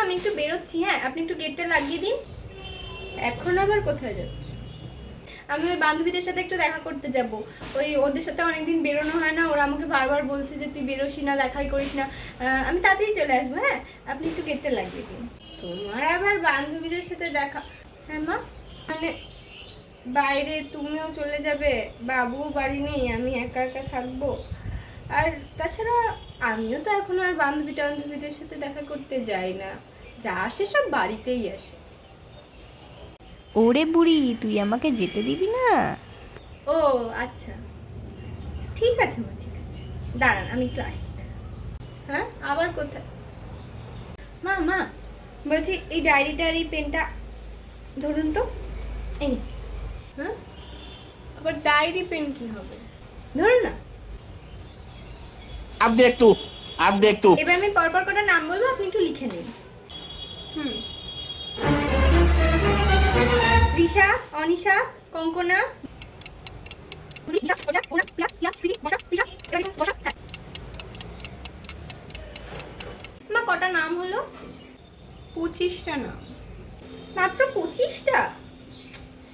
আমি একটু বেরোচ্ছি, হ্যাঁ আপনি একটু গেটটা লাগিয়ে দিন। এখন আবার কোথায় যাচ্ছ? আমি ওই বান্ধবীদের সাথে একটু দেখা করতে যাব। ওই ওদের সাথে অনেকদিন বেরোনো হয় না, ওরা আমাকে বারবার বলছে যে তুই বেরোসি না, দেখাই করিস না। আমি তাড়াতাড়ি চলে আসবো, হ্যাঁ আপনি একটু গেটটা লাগিয়ে দিন। তোমার আবার বান্ধবীদের সাথে দেখা? হ্যাঁ মা, মানে বাইরে তুমিও চলে যাবে, বাবু বাড়ি নেই, আমি একা একা থাকবো। আর তাছাড়া আমিও তো এখন আর বান্ধবীদের সাথে দেখা করতে যাই না, যা আসে সব বাড়িতেই আসে। ওরে বুড়ি, তুই আমাকে যেতে দিবি না? ও আচ্ছা, ঠিক আছে মা, ঠিক আছে, দাঁড়ান আমি একটু আসছি। হ্যাঁ আবার কোথায়? মা মা বলছি এই ডায়েরিটা আর এই পেনটা ধরুন তো, এই নিন। হ্যাঁ আবার ডায়েরি পেন কি হবে, ধরুন না। अब देख तू, अब देख तू। এবার আমি পরপর কটা নাম বলবো, আপনি একটু লিখে নিন। রিশা, অনিশা, কঙ্কনা। মা কটা নাম হলো? 25টা নাম। মাত্র 25টা?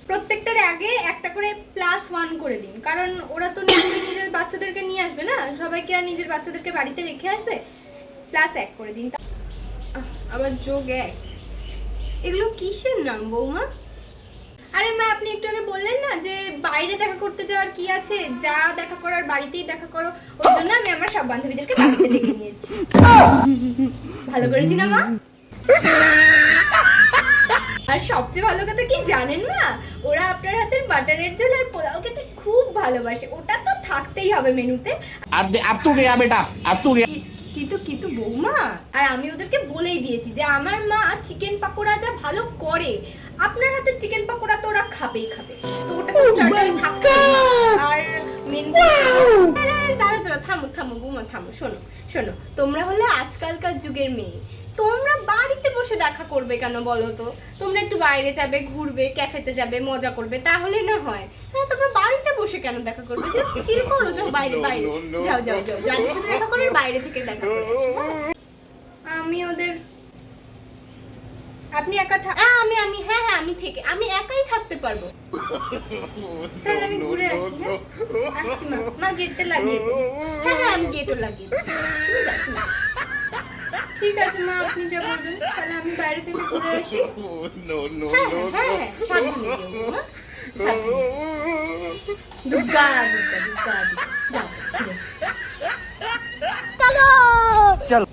প্রত্যেকটার আগে একটা করে +1 করে দিন, কারণ ওরা তো নিজের বাচ্চাদেরকে নিয়ে আসবে না, সবাইকে আর নিজের বাচ্চাদেরকে বাড়িতে রেখে আসবে। +1 করে দিন। আবার +1? এগুলো কিসের নাম বৌমা? আরে মা আপনি একটু আগে বললেন না যে বাইরে দেখা করতে যাওয়ার কি আছে, যা দেখা করার বাড়িতেই দেখা করো, ওই জন্য আমি আমার সব বান্ধবীদেরকে বাড়িতে ডেকে নিয়েছি। ভালো করেছি না মা? আর সবচেয়ে ভালো কথা কি জানেন না, ওরা আপনার হাতের বাটারের ঝোল আর পোলাও খেতে খুব ভালোবাসে, ওটা তো থাকতেই হবে মেনুতে। अब तू गया बेटा, अब तू गया। কিন্তু বৌমা, আর আমি ওদেরকে বলেই দিয়েছি যে আমার মা চিকেন পাকোড়া যা ভালো করে, আপনার হাতে চিকেন পাকোড়া তো ওরা খাবেই খাবে, তো ওটা তো স্টার্টারে থাকবে। আর মেন দাঁড়া থামো থামো বৌমা থামো, শোনো শোনো, তোমরা হলে আজকালকার যুগের মেয়ে, তোমরা বাড়িতে বসে দেখা করবে কেন বলো তো? তোমরা একটু বাইরে যাবে, ঘুরবে, ক্যাফেতে যাবে, মজা করবে, তাহলে না হয়। হ্যাঁ তোমরা বাড়িতে বসে কেন দেখা করবে? চিল করো, যাও বাইরে বাইরে, যাও যাও যাও, যাদের সাথে দেখা করে বাইরে থেকে দেখা করো। আমি ওদের, আপনি একা আমি হ্যাঁ হ্যাঁ আমি থেকে আমি একাই থাকতে পারবো। তাহলে আমি ঘুরে আসি। হ্যাঁ আসছি মা, মা গেটটা লাগিয়ে দিন। হ্যাঁ হ্যাঁ আমি গেটও লাগিয়ে দিচ্ছি। তুমি যাও, তুমি যাও। ঠিক আছে মা, আপনি যা বলবেন, তাহলে আমি বাইরে থেকে ঘুরে আসি। হ্যাঁ হ্যাঁ হ্যাঁ সাবধানে যেও মা, সাবধানে যেও। দুর্গা দুর্গা দুর্গা দুর্গা, যাও ঘুরে আসি। চলো।